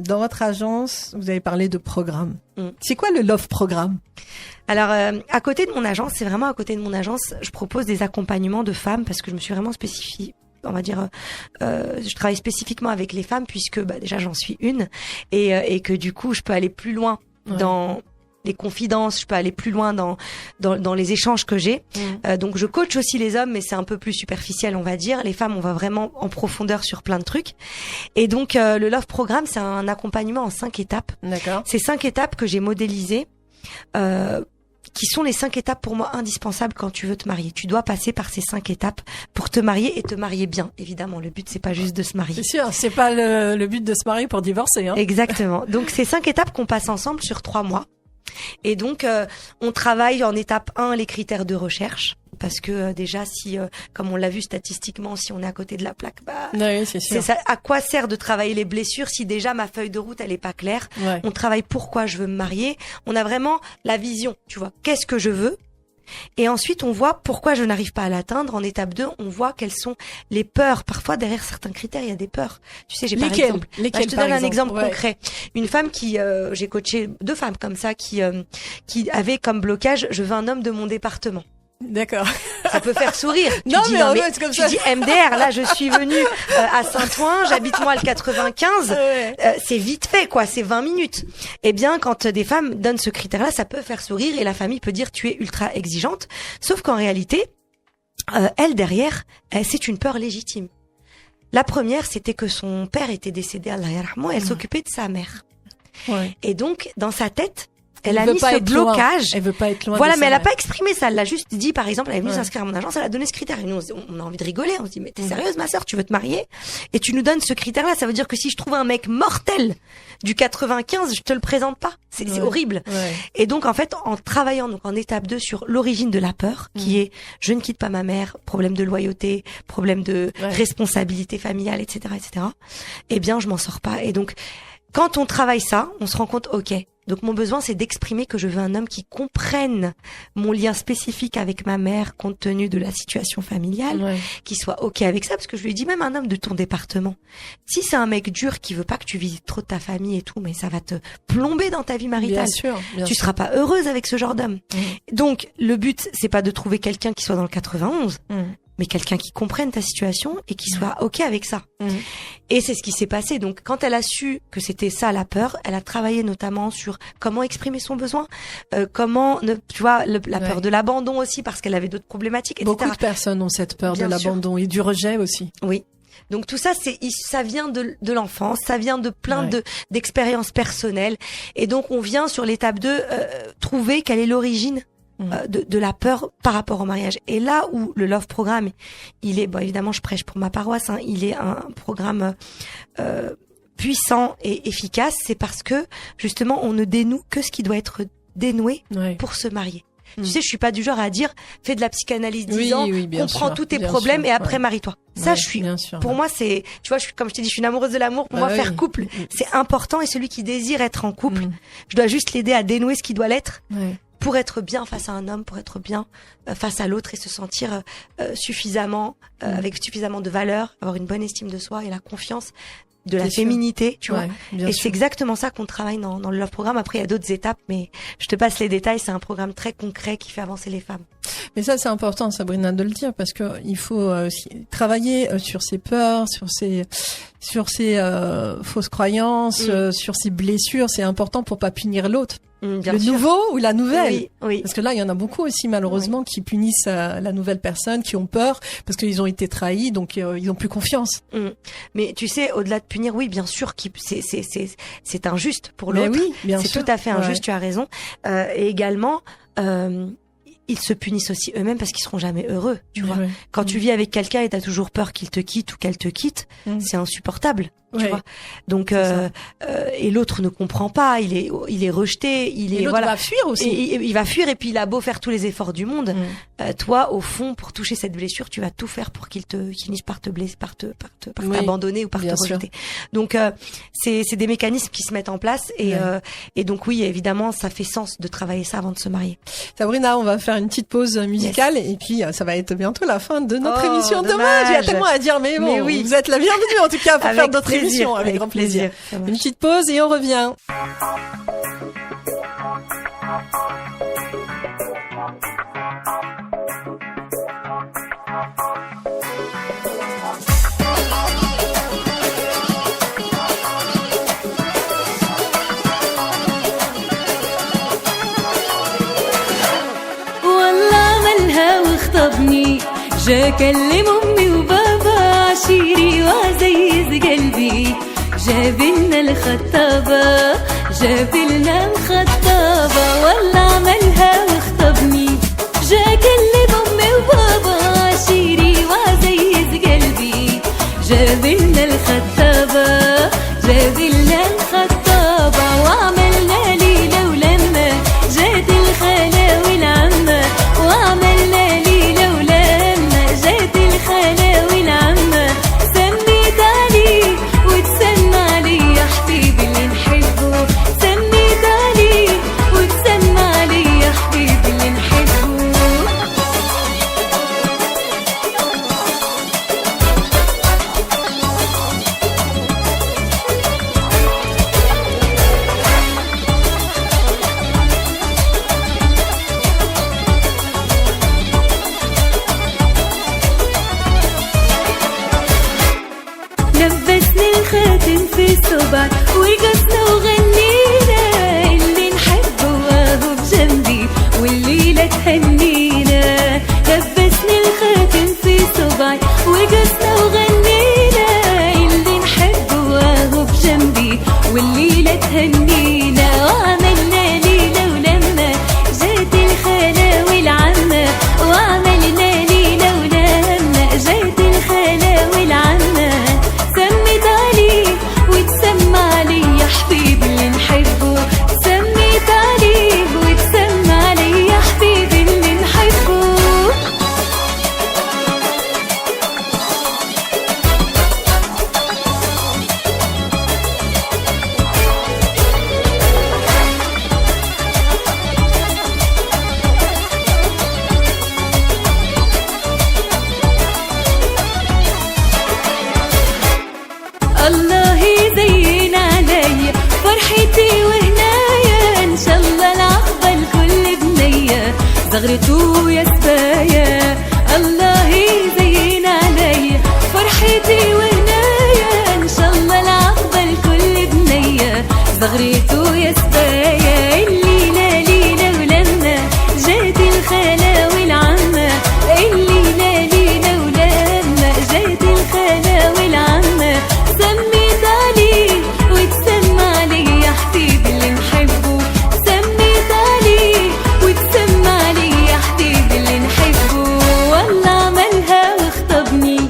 dans votre agence, vous avez parlé de programme. C'est quoi le Love Programme? Alors, à côté de mon agence, c'est vraiment à côté de mon agence, je propose des accompagnements de femmes parce que je me suis vraiment spécifiée. On va dire, je travaille spécifiquement avec les femmes puisque déjà j'en suis une et que du coup je peux aller plus loin dans les confidences, je peux aller plus loin dans les échanges que j'ai. Donc je coach aussi les hommes, mais c'est un peu plus superficiel, on va dire. Les femmes, on va vraiment en profondeur sur plein de trucs. Et donc le Love Programme, c'est un accompagnement en 5 étapes. D'accord. C'est 5 étapes que j'ai modélisées, qui sont les 5 étapes pour moi indispensables quand tu veux te marier. Tu dois passer par ces 5 étapes pour te marier et te marier bien. Évidemment, le but c'est pas juste de se marier. C'est sûr, c'est pas le but de se marier pour divorcer. Hein. Exactement. Donc c'est 5 étapes qu'on passe ensemble sur 3 mois. Et donc, on travaille en étape 1 les critères de recherche. Parce que déjà, si, comme on l'a vu statistiquement, si on est à côté de la plaque, oui, c'est sûr. Ça, à quoi sert de travailler les blessures si déjà ma feuille de route, elle est pas claire. On travaille pourquoi je veux me marier. On a vraiment la vision, tu vois. Qu'est-ce que je veux? Et ensuite, on voit pourquoi je n'arrive pas à l'atteindre. En étape 2, on voit quelles sont les peurs. Parfois, derrière certains critères, il y a des peurs. Tu sais, j'ai par exemple... je te donne un exemple concret. Une femme qui... j'ai coaché 2 femmes comme ça qui avaient comme blocage « Je veux un homme de mon département ». D'accord. Ça peut faire sourire. Non, mais c'est comme ça. Tu dis MDR, là, je suis venue à Saint-Ouen, j'habite moi le 95. C'est vite fait, quoi. C'est 20 minutes. Eh bien, quand des femmes donnent ce critère-là, ça peut faire sourire et la famille peut dire tu es ultra exigeante. Sauf qu'en réalité, elle, derrière, c'est une peur légitime. La première, c'était que son père était décédé, Allah yarhamou, et elle s'occupait de sa mère. Et donc, dans sa tête, elle a mis ce blocage. Elle veut pas être loin. Voilà, mais elle a pas exprimé ça. Elle l'a juste dit, par exemple, elle est venue s'inscrire à mon agence, elle a donné ce critère. Et nous, on a envie de rigoler. On se dit, mais t'es sérieuse, ma sœur, tu veux te marier? Et tu nous donnes ce critère-là. Ça veut dire que si je trouve un mec mortel du 95, je te le présente pas. C'est horrible. Et donc, en fait, en travaillant, donc, en étape 2 sur l'origine de la peur, qui est, je ne quitte pas ma mère, problème de loyauté, problème de responsabilité familiale, etc., eh bien, je m'en sors pas. Et donc, quand on travaille ça, on se rend compte, ok. Donc mon besoin, c'est d'exprimer que je veux un homme qui comprenne mon lien spécifique avec ma mère compte tenu de la situation familiale, qui soit ok avec ça, parce que je lui dis même un homme de ton département. Si c'est un mec dur qui veut pas que tu visites trop ta famille et tout, mais ça va te plomber dans ta vie maritale. Tu seras pas heureuse avec ce genre d'homme. Donc le but, c'est pas de trouver quelqu'un qui soit dans le 91. Mais quelqu'un qui comprenne ta situation et qui soit ok avec ça. Et c'est ce qui s'est passé. Donc, quand elle a su que c'était ça la peur, elle a travaillé notamment sur comment exprimer son besoin, comment, tu vois, la peur de l'abandon aussi parce qu'elle avait d'autres problématiques, etc. Beaucoup de personnes ont cette peur de l'abandon et du rejet aussi. Oui. Donc tout ça, ça vient de l'enfance, ça vient de plein d'expériences personnelles. Et donc on vient sur l'étape 2 trouver quelle est l'origine de la peur par rapport au mariage. Et là où le Love Programme, il est, bon évidemment je prêche pour ma paroisse, hein, il est un programme puissant et efficace, c'est parce que justement on ne dénoue que ce qui doit être dénoué pour se marier. Tu sais, je suis pas du genre à dire fais de la psychanalyse 10 ans, comprends tous tes problèmes et après marie-toi. Ça, pour moi, c'est, tu vois, comme je t'ai dit, je suis une amoureuse de l'amour. Pour moi, faire couple, c'est important. Et celui qui désire être en couple, je dois juste l'aider à dénouer ce qui doit l'être. Pour être bien face à un homme, pour être bien face à l'autre et se sentir suffisamment, avec suffisamment de valeur, avoir une bonne estime de soi et la confiance de la féminité, tu vois. Et c'est exactement ça qu'on travaille dans le Love Programme. Après, il y a d'autres étapes, mais je te passe les détails. C'est un programme très concret qui fait avancer les femmes. Mais ça, c'est important, Sabrina, de le dire, parce que il faut travailler sur ses peurs, sur ses fausses croyances, sur ses blessures. C'est important pour pas punir l'autre. Le nouveau ou la nouvelle. Oui. Parce que là, il y en a beaucoup aussi, malheureusement, qui punissent la nouvelle personne, qui ont peur, parce qu'ils ont été trahis, donc ils ont plus confiance. Mais tu sais, au-delà de punir, oui, bien sûr, c'est injuste pour l'autre. Oui, bien sûr. C'est tout à fait injuste, tu as raison. Et également, ils se punissent aussi eux-mêmes parce qu'ils seront jamais heureux, tu vois. Ouais. Quand tu vis avec quelqu'un et t'as toujours peur qu'il te quitte ou qu'elle te quitte, c'est insupportable, tu vois. Donc et l'autre ne comprend pas, il est rejeté, et l'autre va fuir aussi. Et il va fuir et puis il a beau faire tous les efforts du monde, toi au fond pour toucher cette blessure, tu vas tout faire pour qu'il finisse par te blesser, par t'abandonner ou par te rejeter. Donc c'est des mécanismes qui se mettent en place et donc oui, évidemment, ça fait sens de travailler ça avant de se marier. Sabrina, on va faire une petite pause musicale et puis ça va être bientôt la fin de notre émission. Dommage, il y a tellement à dire, mais bon, oui. Vous êtes la bienvenue en tout cas pour faire d'autres émissions avec grand plaisir. Une petite pause et on revient. جا كلم امي وبابا عشيري وعزيز قلبي جابلنا الخطابة جابلنا الخطابة والله عملها واخطبني جا كلم امي وبابا عشيري وعزيز قلبي جابلنا الخطابة جابلنا الخطابة وعملنا ليلة ولما جات الخالة والعمة وعملنا وقفنا وغنينا اللي نحبه وهو بجنبي والليلة تهنينا لبسني الخاتم في صبعي وقفنا وغنينا اللي نحبه وهو بجنبي والليلة تهنينا وعملنا ليلة ولما جات الخالة والعمة وعملنا ليلة ولما جات الخالة والعمة سمت عليه وتسمى علي يا حبيبي اللي نحبه سميت عليه وتسمى علي يا حبيبي اللي نحبه الله يزين علي فرحتي وهنايا ان شاء الله العقبة الكل بنية زغرته يا سبايا الله يزين علي فرحتي وهنايا ان شاء الله العقبة الكل بنية زغرته يا سبايا الليلة ليلة ولما جات الخالة والعمة الليلة ليلة ولما جات الخالة والعمة سميت عليه وتسمى علي يا حبيبي اللي نحبه سميت عليه وتسمى علي يا حبيبي اللي نحبه والله عملها واخطبني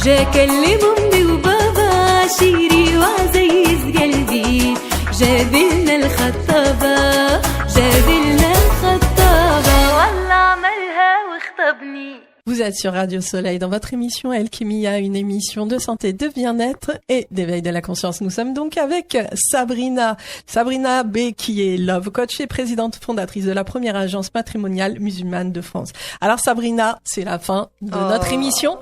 جا كلم امي وبابا عشيري وعزيز قلبي جابلنا الخطابة جابلنا الخطابة والله عملها واخطبني. Vous êtes sur Radio Soleil dans votre émission Alchimia, une émission de santé, de bien-être et d'éveil de la conscience. Nous sommes donc avec Sabrina B, qui est Love Coach et présidente fondatrice de la première agence matrimoniale musulmane de France. Alors Sabrina, c'est la fin de notre émission.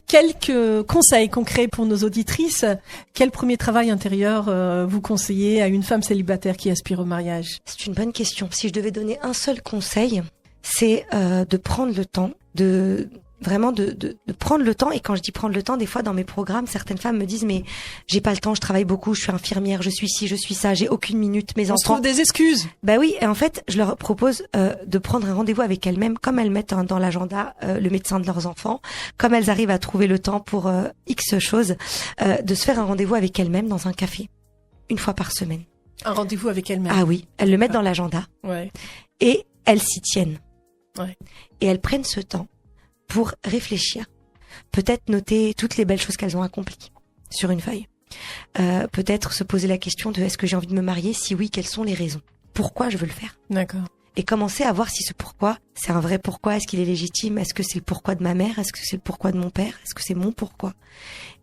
Quelques conseils concrets pour nos auditrices. Quel premier travail intérieur vous conseillez à une femme célibataire qui aspire au mariage? C'est une bonne question. Si je devais donner un seul conseil, c'est de prendre le temps de prendre le temps. Et quand je dis prendre le temps, des fois dans mes programmes, certaines femmes me disent mais j'ai pas le temps, je travaille beaucoup, je suis infirmière, je suis ci, je suis ça, j'ai aucune minute, mes enfants. On se trouve des excuses. Bah oui, et en fait, je leur propose de prendre un rendez-vous avec elles-mêmes, comme elles mettent dans l'agenda le médecin de leurs enfants, comme elles arrivent à trouver le temps pour X choses, de se faire un rendez-vous avec elles-mêmes dans un café, une fois par semaine. Un rendez-vous avec elles-mêmes. Ah oui, elles le mettent dans l'agenda. Ouais. Et elles s'y tiennent. Ouais. Et elles prennent ce temps pour réfléchir. Peut-être noter toutes les belles choses qu'elles ont accomplies sur une feuille. Peut-être se poser la question de est-ce que j'ai envie de me marier? Si oui, quelles sont les raisons? Pourquoi je veux le faire? D'accord. Et commencer à voir si ce pourquoi, c'est un vrai pourquoi. Est-ce qu'il est légitime? Est-ce que c'est le pourquoi de ma mère? Est-ce que c'est le pourquoi de mon père? Est-ce que c'est mon pourquoi?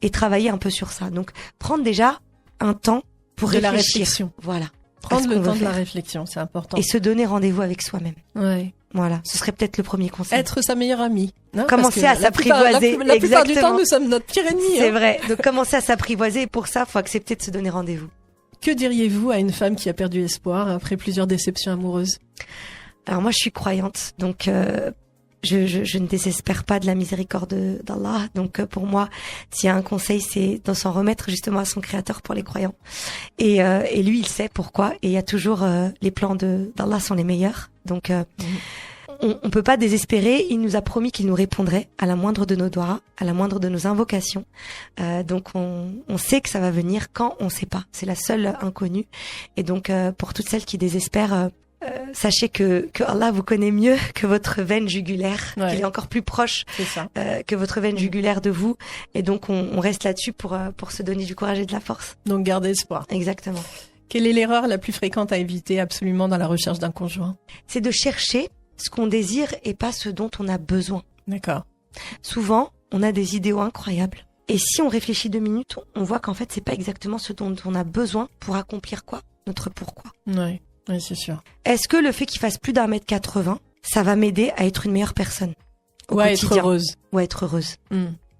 Et travailler un peu sur ça. Donc, prendre déjà un temps pour réfléchir. La réflexion. Voilà. Prendre le temps de la réflexion, c'est important. Et se donner rendez-vous avec soi-même. Ouais. Voilà. Ce serait peut-être le premier conseil. Être sa meilleure amie. Hein, commencer à s'apprivoiser. La plupart du temps, nous sommes notre pire ennemi. C'est vrai. Donc, commencer à s'apprivoiser. Et pour ça, faut accepter de se donner rendez-vous. Que diriez-vous à une femme qui a perdu espoir après plusieurs déceptions amoureuses? Alors moi, je suis croyante, donc je ne désespère pas de la miséricorde d'Allah. Donc pour moi, s'il y a un conseil, c'est de s'en remettre justement à son Créateur pour les croyants. Et lui, il sait pourquoi. Et il y a toujours les plans d'Allah sont les meilleurs. Donc on peut pas désespérer. Il nous a promis qu'il nous répondrait à la moindre de nos doigts, à la moindre de nos invocations. Donc on sait que ça va venir quand on sait pas. C'est la seule inconnue. Et donc pour toutes celles qui désespèrent, sachez que Allah vous connaît mieux que votre veine jugulaire, qu'il est encore plus proche que votre veine jugulaire de vous. Et donc on reste là-dessus pour se donner du courage et de la force. Donc gardez espoir. Exactement. Quelle est l'erreur la plus fréquente à éviter absolument dans la recherche d'un conjoint? C'est de chercher ce qu'on désire et pas ce dont on a besoin. D'accord. Souvent, on a des idéaux incroyables. Et si on réfléchit 2 minutes, on voit qu'en fait, c'est pas exactement ce dont on a besoin pour accomplir quoi? Notre pourquoi. Oui, c'est sûr. Est-ce que le fait qu'il fasse plus d'1m80, ça va m'aider à être une meilleure personne? Ou à être heureuse. Ou à être heureuse.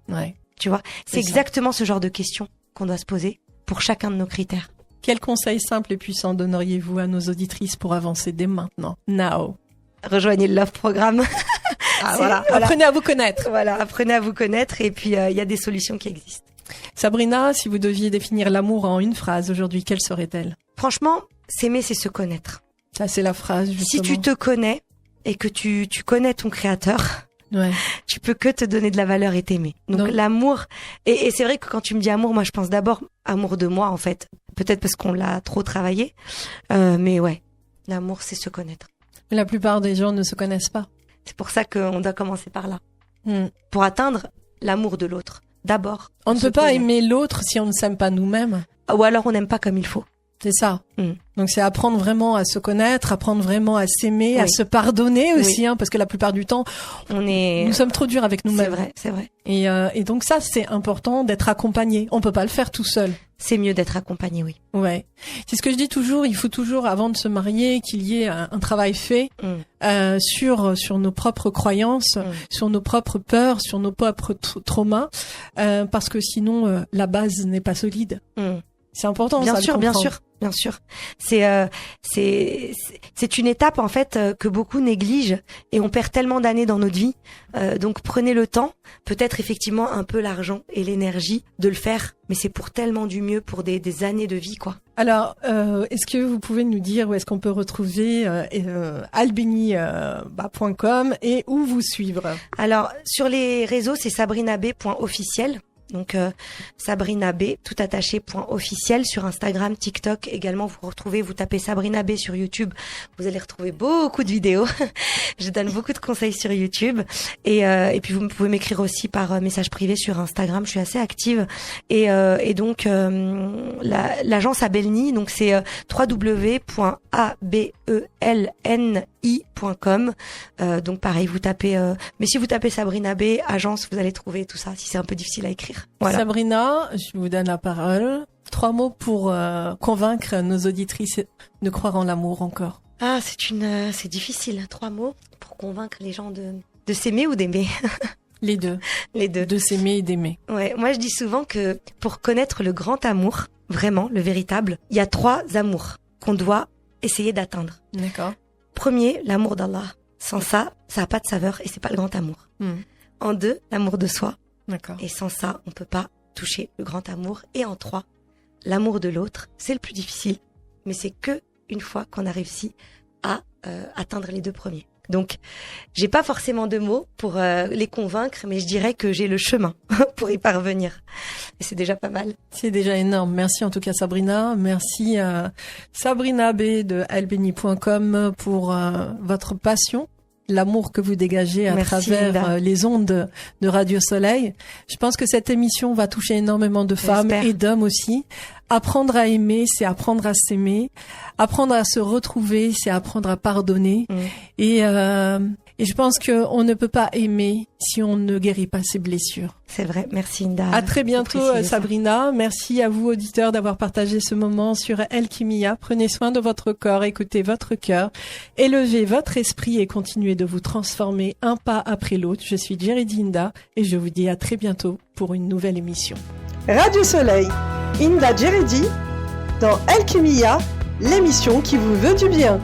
Ouais. Tu vois? C'est exactement ce genre de questions qu'on doit se poser pour chacun de nos critères. Quel conseil simple et puissant donneriez-vous à nos auditrices pour avancer dès maintenant? Now. Rejoignez le Love Programme. Voilà. Apprenez à vous connaître. Voilà, apprenez à vous connaître et puis il y a des solutions qui existent. Sabrina, si vous deviez définir l'amour en une phrase aujourd'hui, quelle serait-elle? Franchement, s'aimer, c'est se connaître. Ça, c'est la phrase, justement. Si tu te connais et que tu connais ton Créateur, tu peux que te donner de la valeur et t'aimer. Donc l'amour, et c'est vrai que quand tu me dis amour, moi je pense d'abord amour de moi en fait. Peut-être parce qu'on l'a trop travaillé, mais ouais, l'amour c'est se connaître. La plupart des gens ne se connaissent pas. C'est pour ça qu'on doit commencer par là. Pour atteindre l'amour de l'autre. D'abord. On ne peut pas aimer l'autre si on ne s'aime pas nous-mêmes. Ou alors on n'aime pas comme il faut. C'est ça. Donc c'est apprendre vraiment à se connaître, apprendre vraiment à s'aimer, à se pardonner aussi, parce que la plupart du temps, nous sommes trop durs avec nous-mêmes. C'est vrai. Et donc ça, c'est important d'être accompagné. On peut pas le faire tout seul. C'est mieux d'être accompagné, oui. Ouais. C'est ce que je dis toujours. Il faut toujours, avant de se marier, qu'il y ait un travail fait sur nos propres croyances, sur nos propres peurs, sur nos propres traumas, parce que sinon la base n'est pas solide. C'est important. Bien sûr. C'est une étape en fait que beaucoup négligent et on perd tellement d'années dans notre vie. Donc prenez le temps, peut-être effectivement un peu l'argent et l'énergie de le faire, mais c'est pour tellement du mieux pour des années de vie quoi. Alors, est-ce que vous pouvez nous dire où est-ce qu'on peut retrouver albini.com et où vous suivre? Alors sur les réseaux c'est sabrinab.officiel. Donc Sabrina B, tout attaché, .officiel sur Instagram, TikTok également. Vous tapez Sabrina B sur YouTube, vous allez retrouver beaucoup de vidéos. Je donne beaucoup de conseils sur YouTube et puis vous pouvez m'écrire aussi par message privé sur Instagram. Je suis assez active et donc l'agence Abelni, donc c'est www.abelni.com. Donc pareil, vous tapez mais si vous tapez Sabrina B agence, vous allez trouver tout ça si c'est un peu difficile à écrire. Voilà. Sabrina, je vous donne la parole. 3 mots pour convaincre nos auditrices de croire en l'amour encore. Ah, c'est difficile. 3 mots pour convaincre les gens de s'aimer ou d'aimer. Les deux. De s'aimer et d'aimer. Ouais, moi je dis souvent que pour connaître le grand amour, vraiment, le véritable, il y a 3 amours qu'on doit essayer d'atteindre. D'accord. Premier, l'amour d'Allah. Sans ça, ça n'a pas de saveur et c'est pas le grand amour. En 2, l'amour de soi. D'accord. Et sans ça, on peut pas toucher le grand amour. Et en 3, l'amour de l'autre, c'est le plus difficile. Mais c'est que une fois qu'on a réussi à atteindre les 2 premiers. Donc, j'ai pas forcément de mots pour les convaincre, mais je dirais que j'ai le chemin pour y parvenir. Et c'est déjà pas mal. C'est déjà énorme. Merci en tout cas Sabrina. Merci à Sabrina B de albini.com pour votre passion l'amour que vous dégagez à travers les ondes de Radio Soleil. Je pense que cette émission va toucher énormément de femmes et d'hommes aussi. Apprendre à aimer, c'est apprendre à s'aimer. Apprendre à se retrouver, c'est apprendre à pardonner. Et je pense qu'on ne peut pas aimer si on ne guérit pas ses blessures. C'est vrai. Merci, Inda. À très bientôt, Sabrina. Merci à vous, auditeurs, d'avoir partagé ce moment sur Alchimia. Prenez soin de votre corps, écoutez votre cœur, élevez votre esprit et continuez de vous transformer un pas après l'autre. Je suis Jeridi Inda et je vous dis à très bientôt pour une nouvelle émission. Radio Soleil, Inda Jeridi, dans Alchimia, l'émission qui vous veut du bien.